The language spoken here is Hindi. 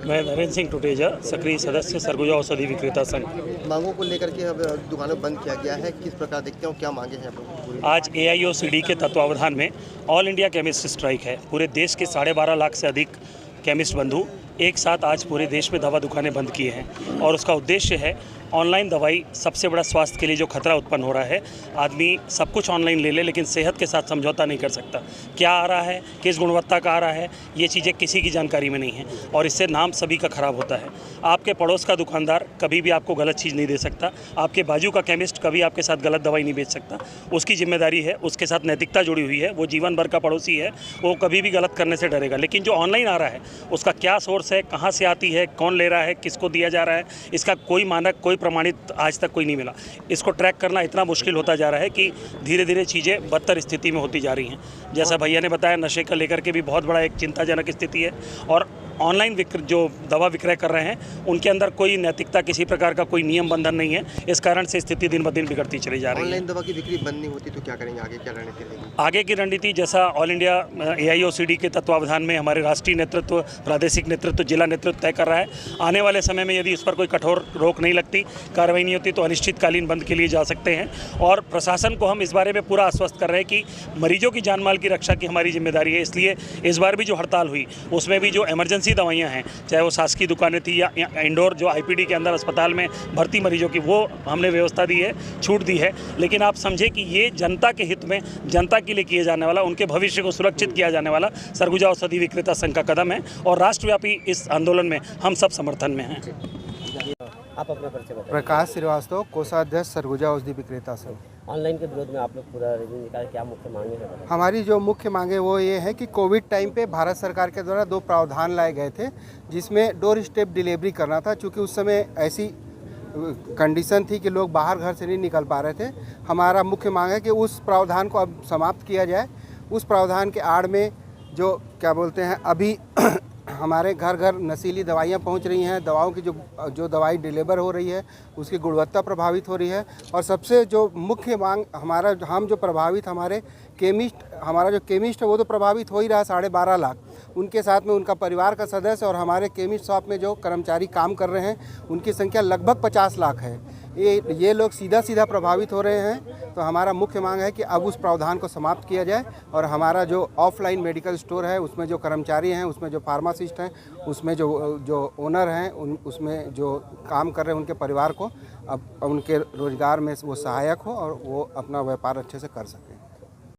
मैं नरेंद्र सिंह टुटेजा, सक्रिय सदस्य सरगुजा औषधि विक्रेता संघ। मांगों को लेकर के अब दुकानें बंद किया गया है, किस प्रकार देखते हो, क्या मांगे हैं आप लोगों की? आज AIOCD के तत्वावधान में ऑल इंडिया केमिस्ट स्ट्राइक है। पूरे देश के 12.5 लाख से अधिक केमिस्ट बंधु एक साथ आज पूरे देश में दवा दुकानें बंद किए हैं और उसका उद्देश्य है ऑनलाइन दवाई सबसे बड़ा स्वास्थ्य के लिए जो खतरा उत्पन्न हो रहा है। आदमी सब कुछ ऑनलाइन ले ले लेकिन सेहत के साथ समझौता नहीं कर सकता। क्या आ रहा है, किस गुणवत्ता का आ रहा है, ये चीज़ें किसी की जानकारी में नहीं है और इससे नाम सभी का खराब होता है। आपके पड़ोस का दुकानदार कभी भी आपको गलत चीज़ नहीं दे सकता, आपके बाजू का केमिस्ट कभी आपके साथ गलत दवाई नहीं बेच सकता। उसकी जिम्मेदारी है, उसके साथ नैतिकता जुड़ी हुई है, वो जीवन भर का पड़ोसी है, वो कभी भी गलत करने से डरेगा। लेकिन जो ऑनलाइन आ रहा है उसका क्या सोर्स है, कहाँ से आती है, कौन ले रहा है, किसको दिया जा रहा है, इसका कोई मानक, कोई प्रमाणित आज तक कोई नहीं मिला। इसको ट्रैक करना इतना मुश्किल होता जा रहा है कि धीरे धीरे चीज़ें बदतर स्थिति में होती जा रही हैं। जैसा भैया ने बताया, नशे का लेकर के भी बहुत बड़ा एक चिंताजनक स्थिति है और ऑनलाइन जो दवा विक्रय कर रहे हैं उनके अंदर कोई नैतिकता, किसी प्रकार का कोई नियम बंधन नहीं है। इस कारण से स्थिति दिन ब दिन बिगड़ती चली जा रही है। ऑनलाइन दवा की बिक्री बंद नहीं होती तो क्या करेंगे, आगे क्या रणनीति रहेगी? आगे की रणनीति जैसा ऑल इंडिया AIOCD के तत्वावधान में हमारे राष्ट्रीय नेतृत्व, प्रादेशिक नेतृत्व, जिला नेतृत्व तय कर रहा है। आने वाले समय में यदि इस पर कोई कठोर रोक नहीं लगती, कार्रवाई नहीं होती तो अनिश्चितकालीन बंद के लिए जा सकते हैं। और प्रशासन को हम इस बारे में पूरा आश्वस्त कर रहे हैं कि मरीजों की जान माल की रक्षा की हमारी जिम्मेदारी है। इसलिए इस बार भी जो हड़ताल हुई उसमें भी जो इमरजेंसी दवाइयाँ हैं, चाहे वो शासकीय दुकानें थी या इंडोर जो IPD के अंदर अस्पताल में भर्ती मरीजों की, वो हमने व्यवस्था दी है, छूट दी है। लेकिन आप समझे कि ये जनता के हित में, जनता के लिए किए जाने वाला, उनके भविष्य को सुरक्षित किया जाने वाला सरगुजा औषधि विक्रेता संघ का कदम है और राष्ट्रव्यापी इस आंदोलन में हम सब समर्थन में हैं। आप अपना परिचय बताएं। प्रकाश श्रीवास्तव, कोषाध्यक्ष सरगुजा औषधि विक्रेता संघ। ऑनलाइन के विरोध में आप लोग पूरा रैली निकाले, क्या मुख्य मांगे हैं? हमारी जो मुख्य मांगे वो ये है कि कोविड टाइम पे भारत सरकार के द्वारा 2 प्रावधान लाए गए थे जिसमें डोर स्टेप डिलीवरी करना था। चूँकि उस समय ऐसी कंडीशन थी कि लोग बाहर घर से नहीं निकल पा रहे थे। हमारा मुख्य मांग है कि उस प्रावधान को अब समाप्त किया जाए। उस प्रावधान के आड़ में जो क्या बोलते हैं, अभी हमारे घर घर नशीली दवाइयाँ पहुंच रही हैं, दवाओं की जो दवाई डिलीवर हो रही है उसकी गुणवत्ता प्रभावित हो रही है। और सबसे जो मुख्य मांग हम जो प्रभावित, हमारा जो केमिस्ट है वो तो प्रभावित हो ही रहा है, 12.5 लाख। उनके साथ में उनका परिवार का सदस्य और हमारे केमिस्ट शॉप में जो कर्मचारी काम कर रहे हैं उनकी संख्या लगभग 50 लाख है। ये लोग सीधा प्रभावित हो रहे हैं। तो हमारा मुख्य मांग है कि अब उस प्रावधान को समाप्त किया जाए और हमारा जो ऑफलाइन मेडिकल स्टोर है उसमें जो कर्मचारी हैं, उसमें जो फार्मासिस्ट हैं, उसमें जो ओनर हैं, उसमें जो काम कर रहे हैं उनके परिवार को अब उनके रोजगार में वो सहायक हो और वो अपना व्यापार अच्छे से कर सकें।